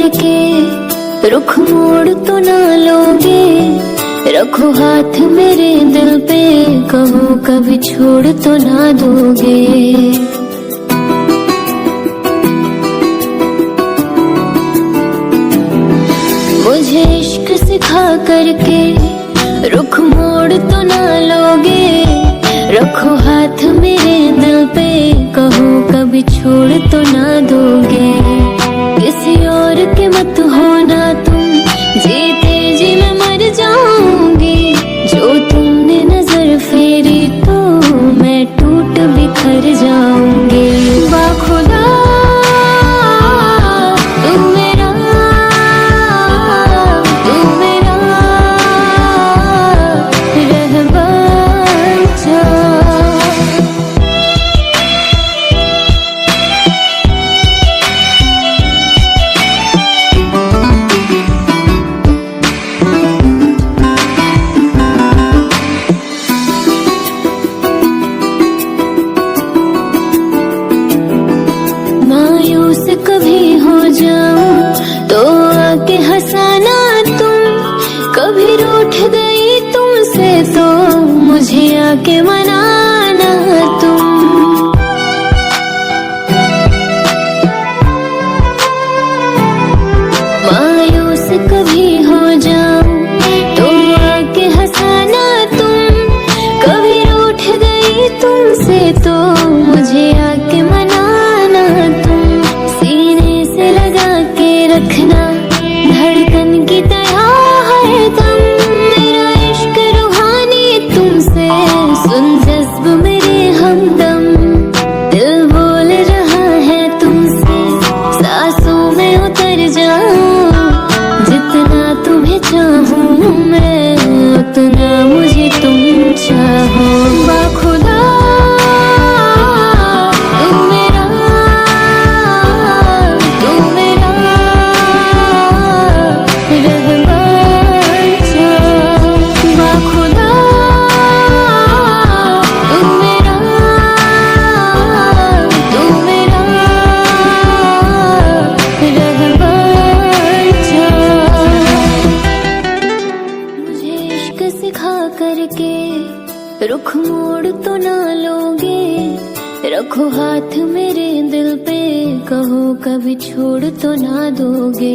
करके रुख मोड़ तो ना लोगे, रखो हाथ मेरे दिल पे, कहो कभी छोड़ तो ना दोगे। मुझे इश्क सिखा करके रुख मोड़ तो ना लोगे, रखो हाथ मेरे दिल पे, कहो कभी छोड़ तो ना दोगे। किसी और के मत होना तुम, जीते जी मैं मर जाऊंगी। जो तुमने नजर फेरी तो मैं टूट बिखर जाऊंगी। बाखुदा कभी हो जाऊं तो आके हंसाना तुम, कभी रूठ गई तुमसे तो मुझे आके मनाना तुम। मायूस कभी हो जाऊं तो आके हंसाना तुम, कभी रूठ गई तुमसे तो मुझे आके मनाना तुम। रखना धड़कन की तरह हरदम, मेरा इश्क रूहानी तुमसे, सुन जज्ब मेरे हमदम। दिल बोल रहा है तुमसे, सांसों में उतर जाऊं। जितना तुम्हें चाहूं मैं, उतना मुझे तुम चाहो। बाखुदा रुख मोड़ तो ना लोगे, रखो हाथ मेरे दिल पे, कहो कभी छोड़ तो ना दोगे।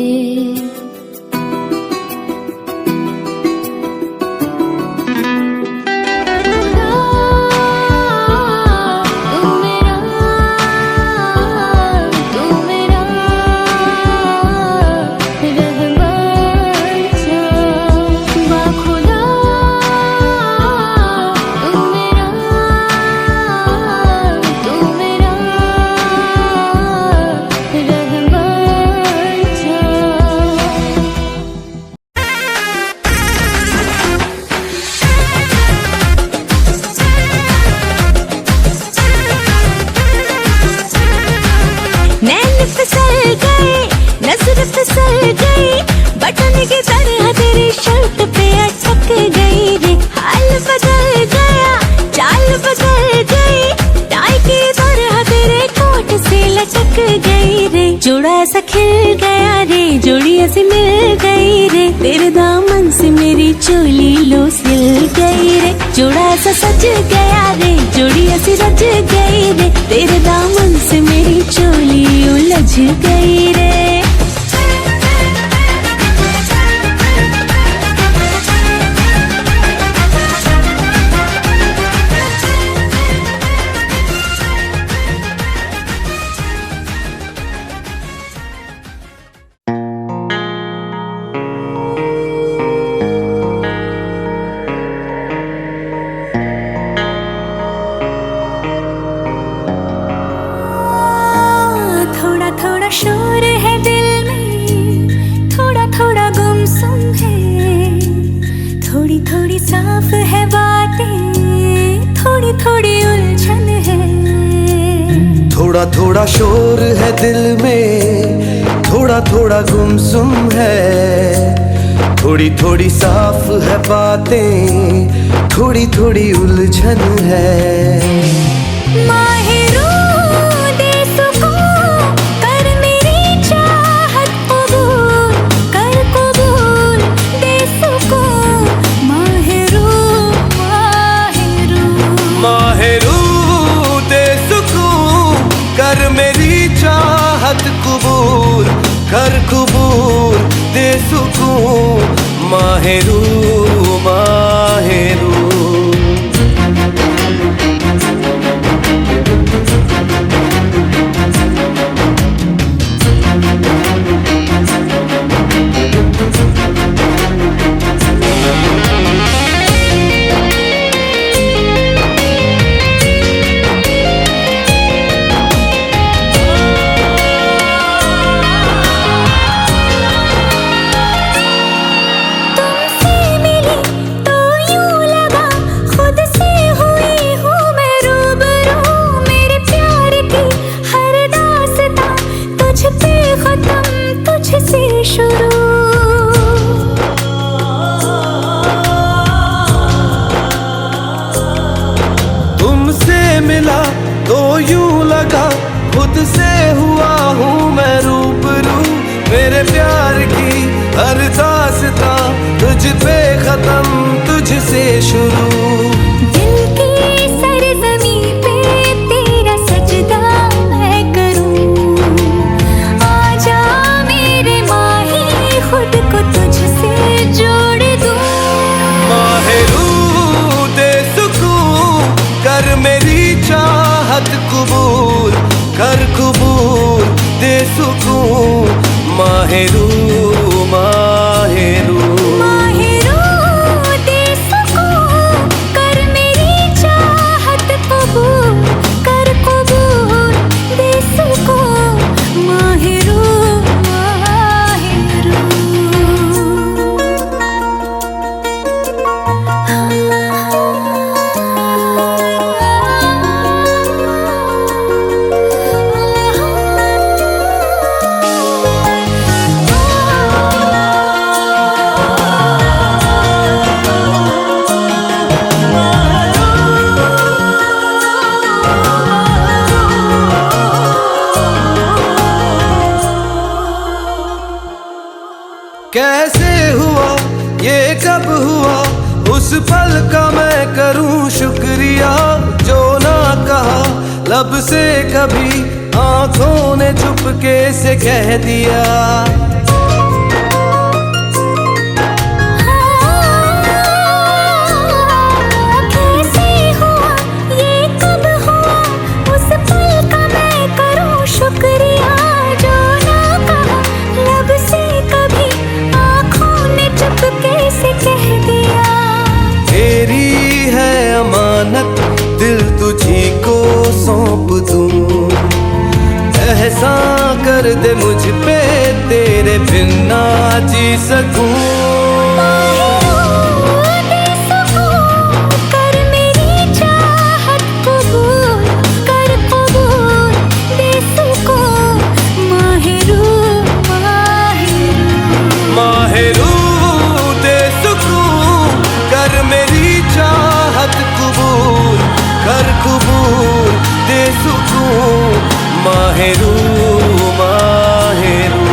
बटन की तरह तेरी शर्ट पे अटक गई रे, हाल बदल गया, चाल बदल गई, टाई की तरह तेरे कोट से लटक गई रे। जोड़ा ऐसा खिल गया रे, जोड़ी ऐसी मिल गई रे, तेरे दामन से मेरी चोली लो सिल गई रे। जोड़ा ऐसा सज गया रे, जोड़ी ऐसी रच गई रे, तेरे दामन से मेरी चोली उलझ गई रे। शोर है दिल में, थोड़ा थोड़ा गुमसुम है, थोड़ी थोड़ी साफ है बातें, थोड़ी थोड़ी उलझन है। थोड़ा थोड़ा शोर है दिल में, थोड़ा थोड़ा गुमसुम है, थोड़ी थोड़ी साफ है बातें, थोड़ी थोड़ी उलझन है। माहिरों दे सुकून कर मेरी चाहत कबूल, माहेरू माहेरू। तुमसे मिला तो यूं लगा खुद से हुआ हूँ मैं रूबरू। मेरे प्यार की हर दास्तां तुझ पे खत्म तुझसे शुरू। दिल की सरजमीं पे तेरा सजदा मैं करूं। आजा मेरे माही खुद को तुझसे जोड़ दूं। माहेरू दे सुकून कर मेरी चाहत कबूल कर कबूल दे सुकून। माहेरू माहेरू माहेरू दे सुकून कर मेरी चाहत कबूल कर कबूल दे सुकून। माहेरू माहेरू। कैसे हुआ ये कब हुआ उस पल का मैं करूं शुक्रिया। जो ना कहा लब से कभी आंखों ने चुपके से कह दिया। कैसे हुआ ये कब हुआ उस पल का मैं करूं शुक्रिया। जो ना कहा लब से कभी चुपके से कह दिया। तेरी है अमानत दिल तुझी को सौंप दूं। एहसान कर दे मुझ पे तेरे बिन ना जी सकूं। दे सुकून कर मेरी चाहत कबूल कर कबूल दे सुकून। माहेरू माहेरू माहेरू दे सुकून कर मेरी चाहत कबूल कर कबूल दे सुकून। माहेरू माहेरू।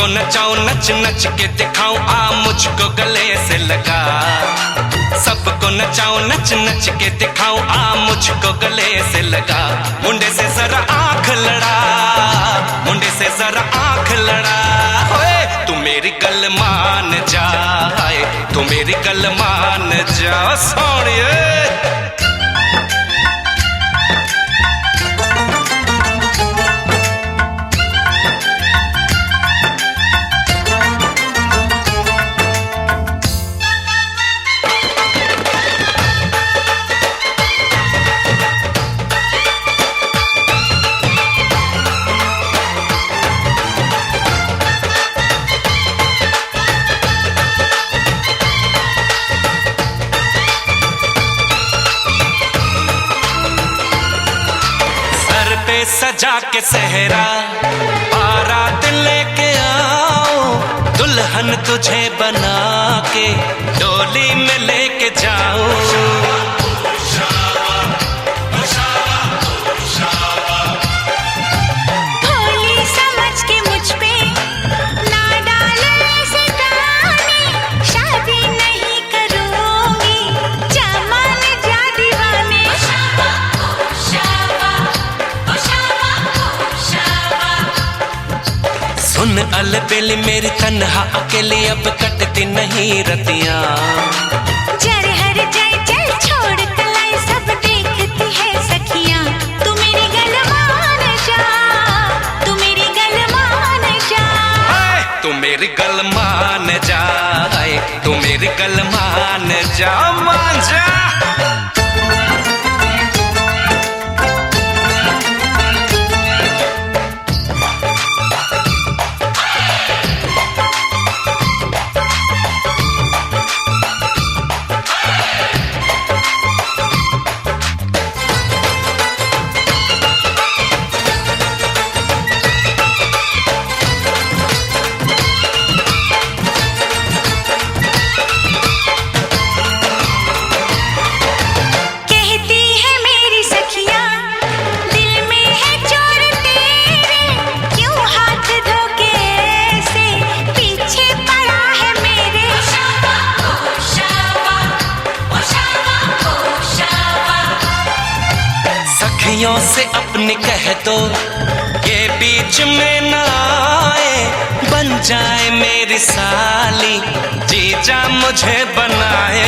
सबको नचाऊं नच नच के दिखाऊं आ मुझको गले से लगा। सबको नचाऊं नच नच के दिखाऊं आ मुझको गले से लगा। मुंडे से जरा आंख लड़ा, मुंडे से जरा आंख लड़ा। ओए तू मेरी गल मान जा, तू मेरी गल मान जा सोनिए। सजा के सहरा बारात लेके आओ, दुल्हन तुझे बना के डोली में लेके जाओ। भोली समझ के मुझ पे ना डाले ऐसे ताने, शादी नहीं करूंगी जमान जा दीवाने। सुन अलबेली मेरी तन्हा अकेली अब कटती नहीं रतियां। जर हर जाए चल छोड़ कलाई सब देखती है सखियां। तू मेरी गल मान जा, तू मेरी गल मान जा। तू मेरी गल मान जा, तू मेरी गल मान जा, मान जा। से अपनी कह दो ये बीच में ना आए, बन जाए मेरी साली जीजा मुझे बनाए।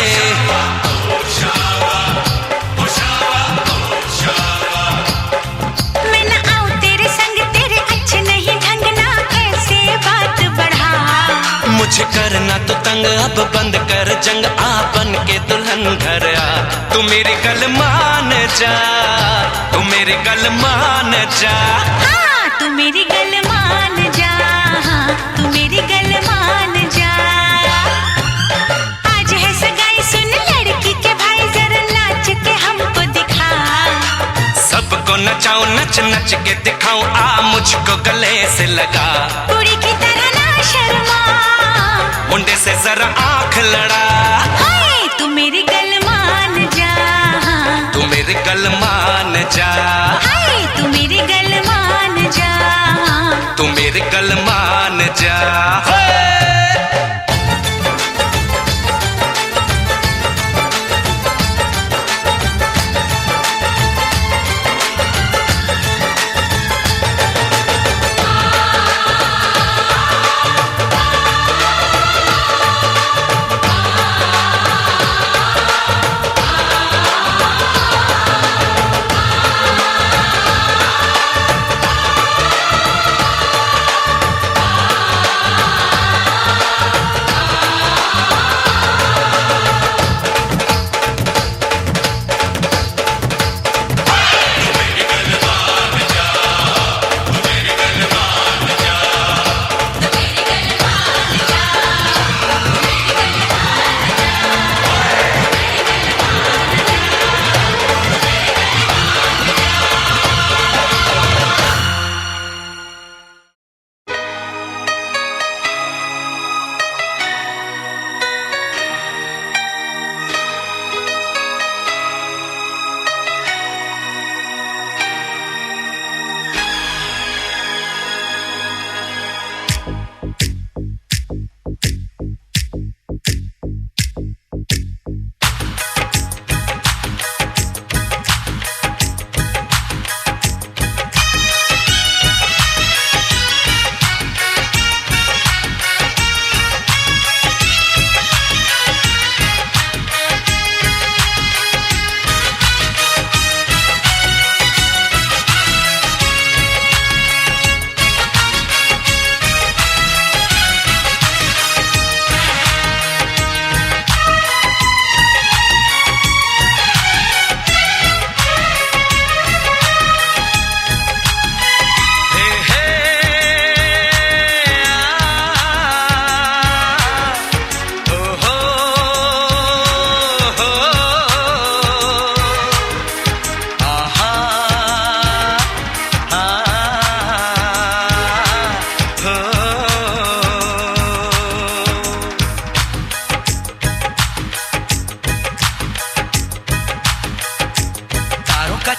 मैं ना आऊं तेरे संग, तेरे अच्छे नहीं ढंग ना ऐसे बात बढ़ा। मुझे करना तो तंग अब बंद कर जंग, आ बन के दुल्हन घर आ। तू मेरी गल मान जा, तू मेरी गल मान जा। हाँ तू मेरी गल मान जा, हाँ तू मेरी गल मान जा। आज है सगाई सुन लड़की के भाई, जरा नाच के हमको दिखा। सबको नचाऊं नच नच के दिखाऊं आ मुझको गले से लगा। कुड़ी की तरह ना शर्मा, मुंडे से जरा आंख लड़ा। हाय तू मेरी गल मान जा, तू मेरी गल मान जा। हाय तू मेरी गल मान जा, तू मेरी गल मान जा।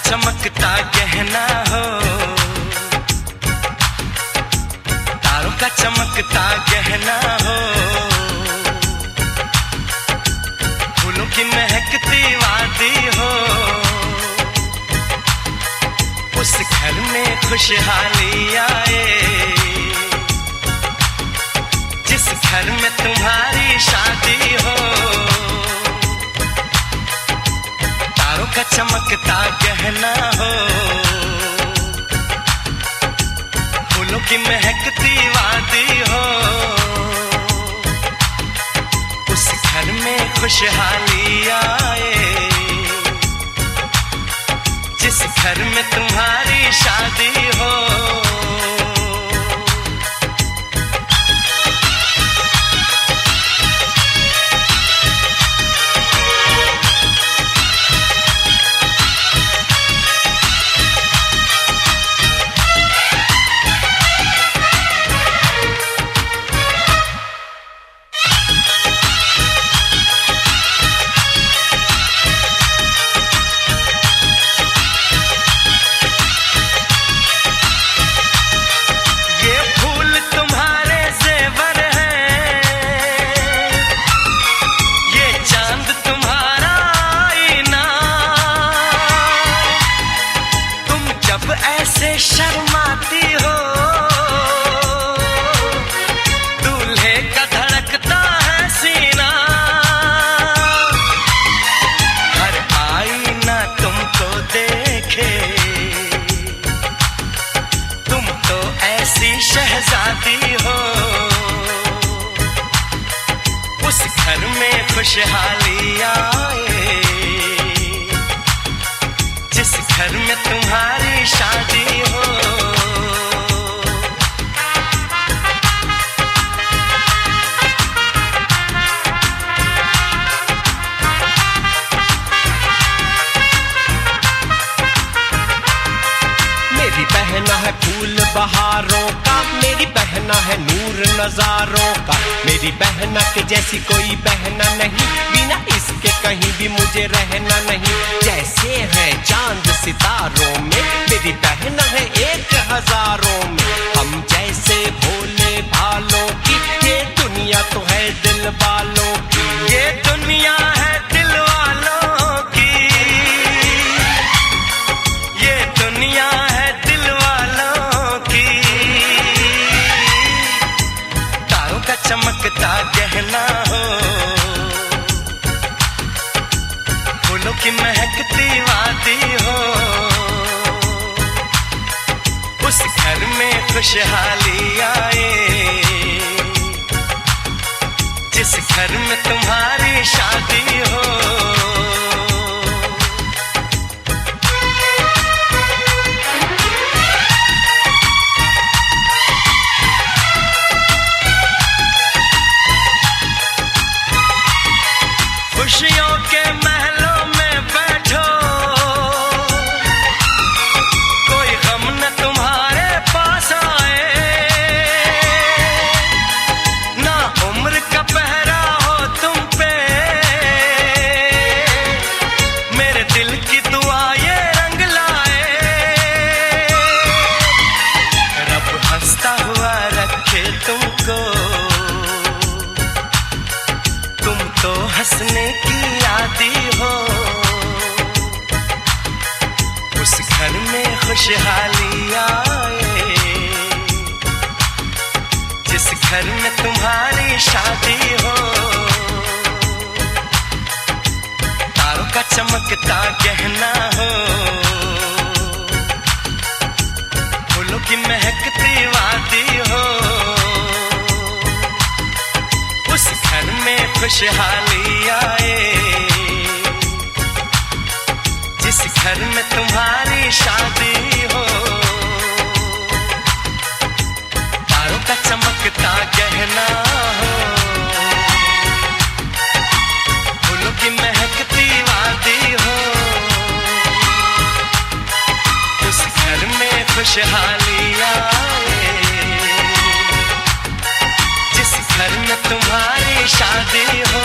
चमकता गहना हो, तारों का चमकता गहना हो, फूलों की महकती वादी हो, उस घर में खुशहाली आए जिस घर में तुम्हारी शादी हो। तारों का चमकता गहना हो, फूलों की महकती वादी हो, उस घर में खुशहाली आए जिस घर में तुम्हारी शादी हो। शर्माती हो दूल्हे का धड़कता है सीना, हर आईना तुमको देखे, तुम तो ऐसी शहजादी हो। उस घर में खुशहाली आए जिस घर में तुम्हारी शादी हो। मेरी बहना है फूल बहारों का, मेरी बहना है नूर नजारों का, मेरी बहना के जैसी कोई बहना नहीं, बिना इसके कहीं भी मुझे रहना नहीं। जैसे है चांद सितारों में, मेरी बहना है एक हजारों में, हम जैसे भोले भालों की ये दुनिया तो है दिल वालों की, ये दुनिया है दिल वालों की, ये दुनिया है दिल वालों की। तारों का चमकता गहना हो, फूलों की महकती वादी हो, उस घर में खुशहाली आए जिस घर में तुम्हारी शादी हो। खुशियों के महलों में बैठो, कोई गम न तुम्हारे पास आए, ना उम्र का पहरा हो तुम पे, मेरे दिल की दुआ ये रंग लाए, रब हंसता हुआ रखे तुमको, तुम तो हंसने की आदी हो। उस घर में खुशहाली आए जिस घर में तुम्हारी शादी हो। तारों का चमकता गहना हो, फूलों की महकती वादी हो, उस घर में खुशहाली आए जिस घर में तुम्हारी शादी हो। तारों का चमकता गहना हो, फूलों की महकती वादी हो, उस घर में खुशहाली आए जिस घर में तुम्हारी शादी हो।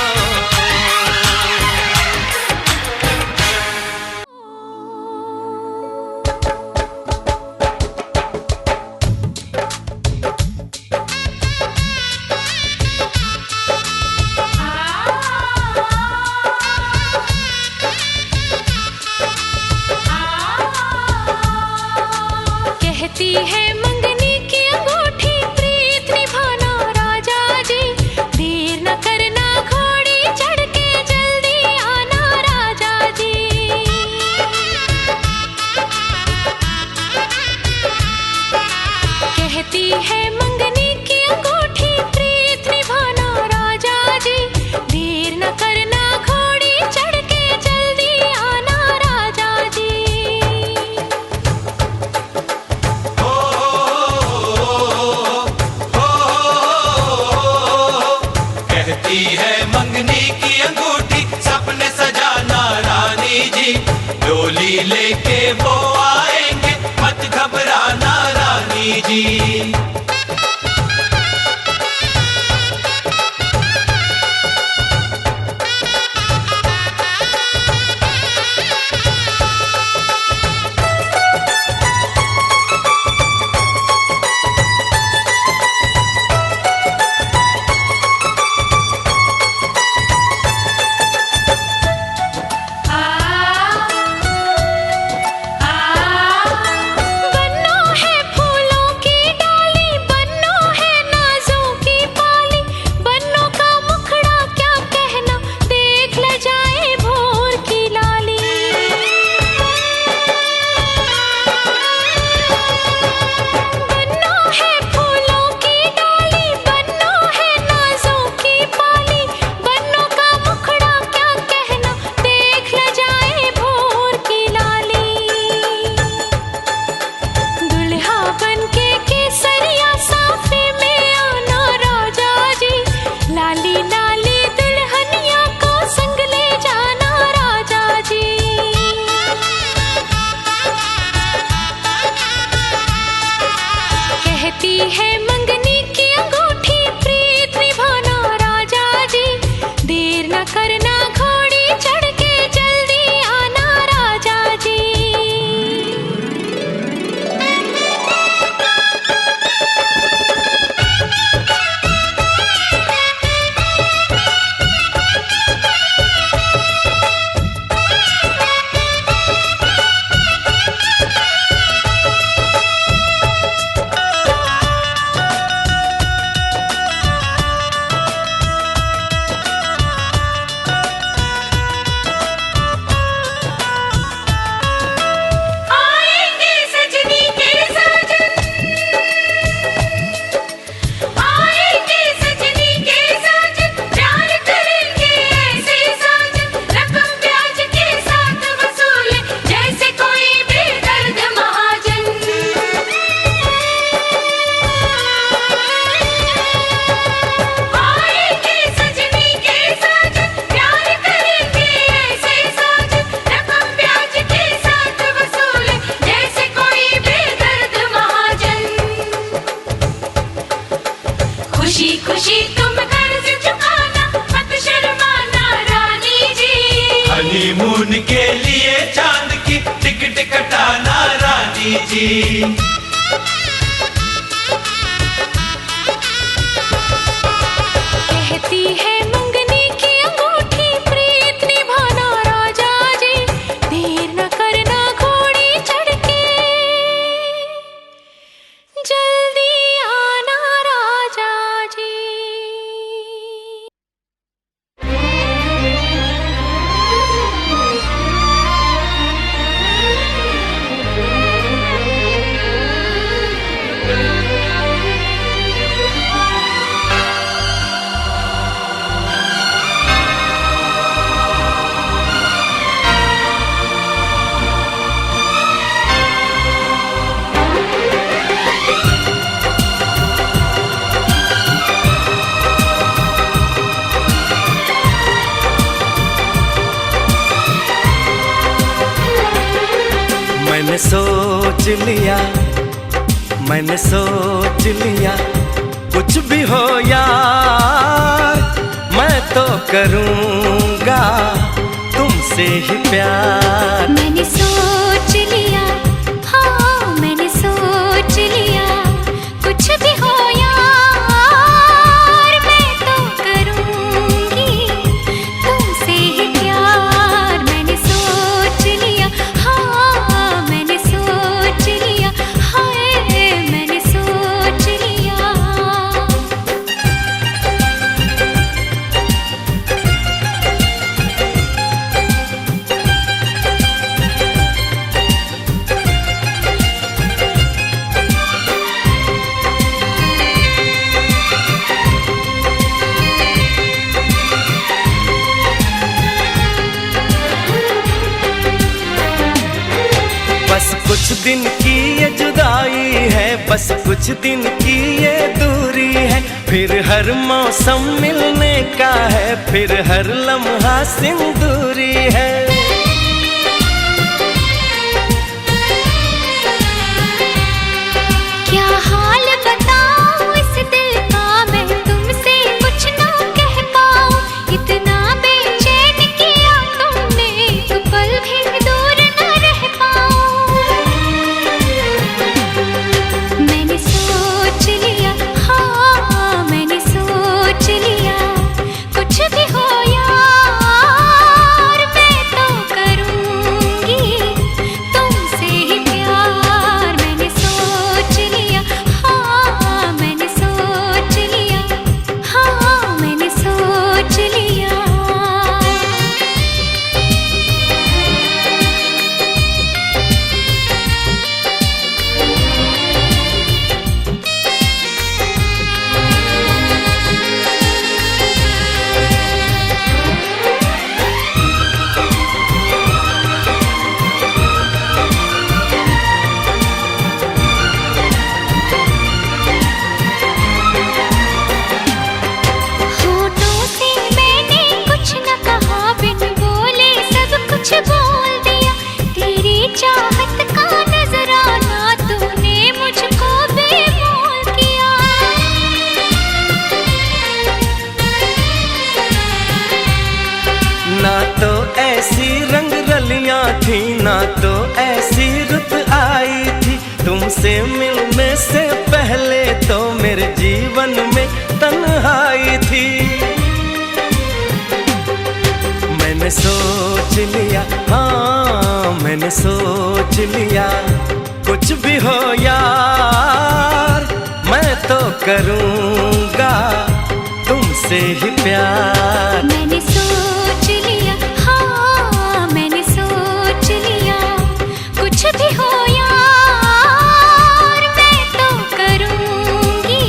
कहती है मंगनी की अंगूठी सपने सजाना रानी जी, डोली लेके वो आएंगे मत घबराना रानी जी। हनीमून के लिए चांद की टिकट कटाना रानी जी। कहती है मंगनी की अंगूठी प्रीत निभाना राजा जी, देर न करना घोड़ी चढ़ के जल्दी आना राजा जी। मैंने सोच लिया, मैंने सोच लिया, कुछ भी हो यार मैं तो करूँगा तुमसे ही प्यार। मैंने सोच लिया, हाँ मैंने सोच लिया, कुछ भी हो यार मैं तो करूँगी तुमसे ही प्यार। मैंने सोच लिया, हाँ मैंने सोच लिया, हाय मैंने सोच लिया। बस कुछ दिन की ये दूरी है, फिर हर मौसम मिलने का है, फिर हर लम्हा सिंदूरी है। क्या हाल बताऊं इस दिल का, मैं तुमसे कुछ ना कह पाऊं। इतना बेचैन किया तुमने, तो पल भी दूर न रह पाऊं। मैंने सोच लिया, हाँ मैंने सोच लिया, कुछ भी हो यार मैं तो करूंगी तुमसे ही प्यार। मैंने सोच लिया, हाँ मैंने सोच लिया, हाँ मैंने सोच लिया। होठों से मैंने कुछ न कहा, बिन बोले सब कुछ बोल दिया। तेरी चाहत का नजराना तूने मुझको बेमोल किया। ना तो ऐसी रंग रलियां थी, ना तो ऐसी रुत आई थी। तुमसे मिलने से पहले तो मेरे जीवन में तन्हाई थी। मैंने सोच लिया, हाँ मैंने सोच लिया, कुछ भी हो यार मैं तो करूँगा तुमसे ही प्यार। मैंने सोच लिया, हाँ मैंने सोच लिया, कुछ भी हो यार मैं तो करूंगी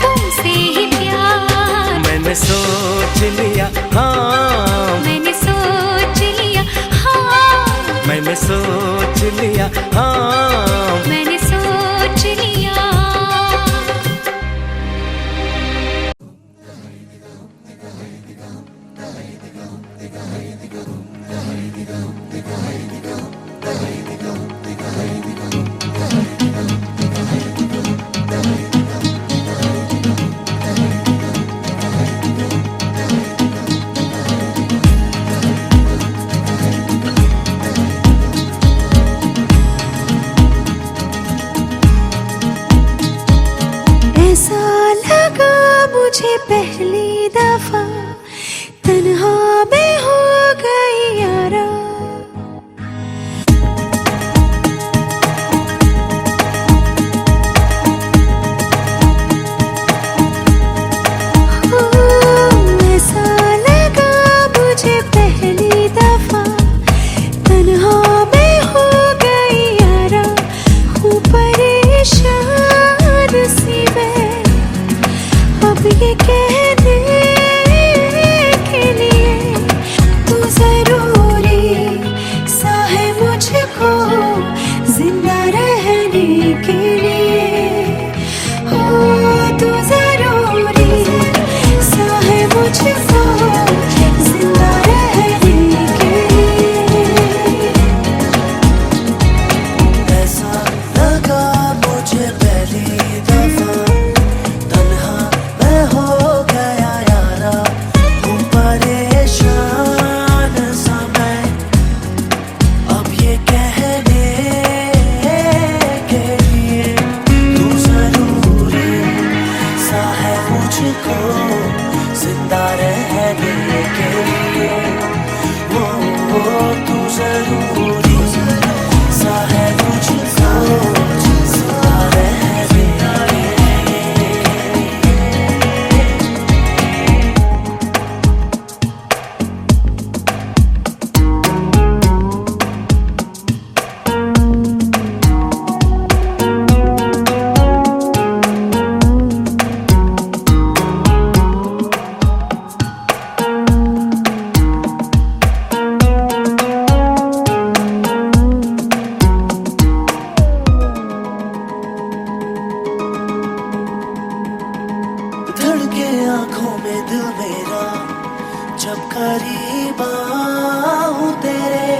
तुमसे ही प्यार। मैंने सोच लिया, हाँ मैंने सोच लिया, हाँ मैंने सोच लिया, हाँ मैंने सोच लिया। ऐसा लगा मुझे पहली दफा, तन्हा मैं हो गई यारा। ऐसा लगा मुझे पहली दफा, तन्हा मैं हो गई यारा। हूँ परेशान सी मैं अब ये कहने के लिए, तू जरूरी सा है मुझको जिंदा रहने के लिए। हो तू जरूरी सा है मुझको जिंदा रहने के लिए। ऐसा लगा मुझे पहली दफा, तन्हा मैं हो गया में दिल मेरा जब करीब आऊं तेरे।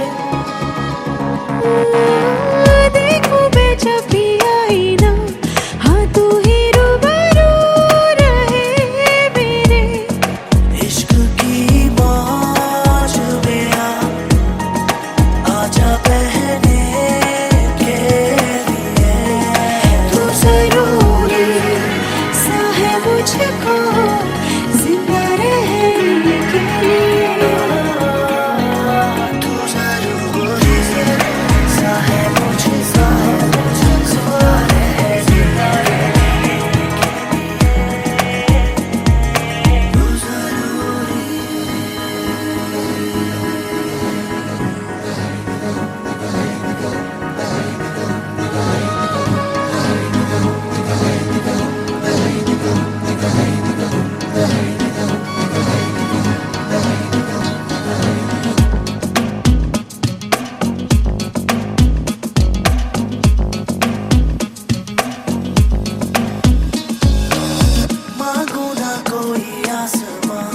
देखूं मैं जब भी आई ना, हाँ तू ही रूबरू रहे मेरे। इश्क की मौज में आजा बहने के लिए। तू जरूरी सा है मुझको जिंदा रहने के लिए। तू जरूरी सा है मुझे जिंदा रहने के लिए। तू जरूरी। मांगू ना कोई आसमां,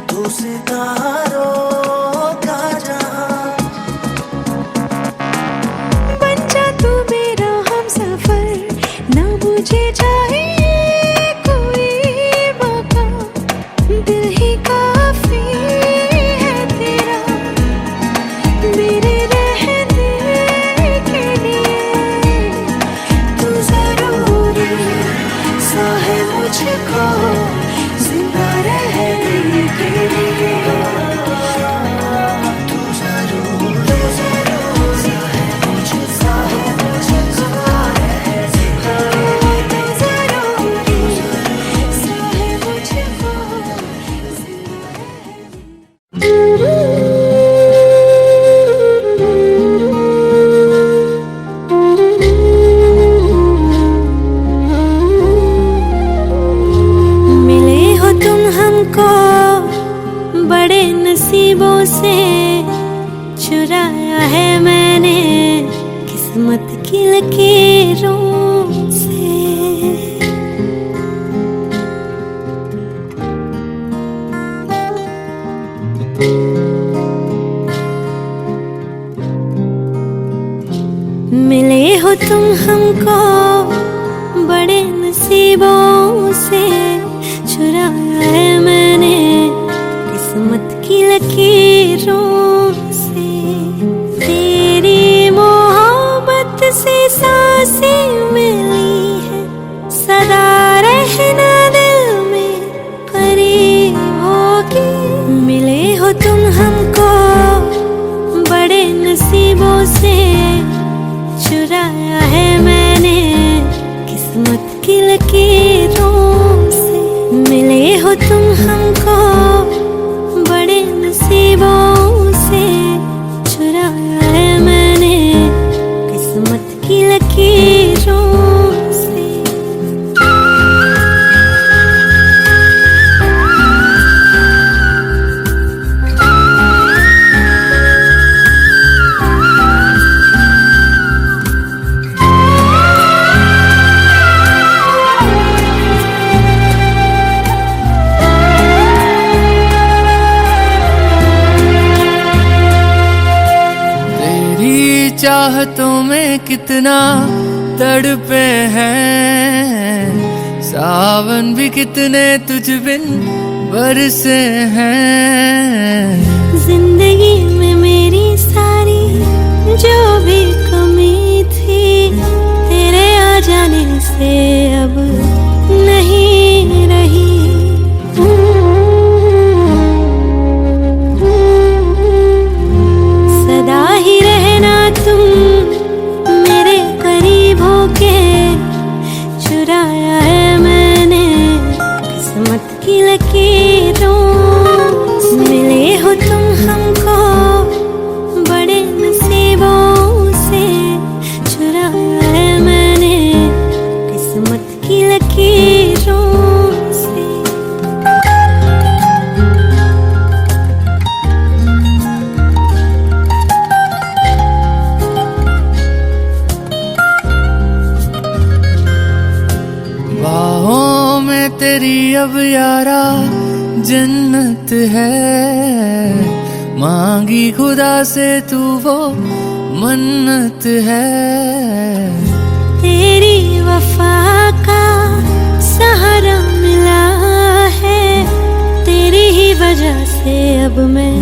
तू सितारों का जहां। बन जा तू मेरा हमसफर, ना मुझे चाहिए कोई मौका। दिल ही काफी है तेरा मेरे रहने के लिए। तू जरूरी सा है मुझको जिंदा रहने के लिए। तू जरूरी सा है मुझे जिंदा रहने के लिए। तू जरूरी सा है मुझको मिले हो तुम हमको बड़े नसीबों से, चुराया है मैंने किस्मत की लकीरों से। मिले हो तुम हमको बड़े नसीबों से, चुराया है मैंने किस्मत की लकीरों से। तेरी मोहब्बत से सांसें मिली है, सदा रहना दिल में करीब होगी। मिले हो तुम हमको बड़े नसीबों से, चुराया है मैंने किस्मत की लकीरों से। मिले हो तुम हमको बड़े नसीबों से, चुराया है मैंने किस्मत की लकीरों से। चाहतों में कितना तड़पे हैं, सावन भी कितने तुझ बिन बरसे हैं। जिंदगी में मेरी सारी जो भी कमी थी, तेरे आ जाने से अब नहीं रही। सदा ही रहना तुम मेरे करीब होके, चुराया है मैंने किस्मत की लकीरों से। मिले हो तुम हमको बड़े नसीबों से, चुराया है मैंने किस्मत की लकीरों से। बाहों में तेरी अब यारा जन्नत है, मांगी खुदा से तू वो मन्नत है। तेरी वफा का सहारा मिला है, तेरी ही वजह से अब मैं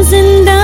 जिंदा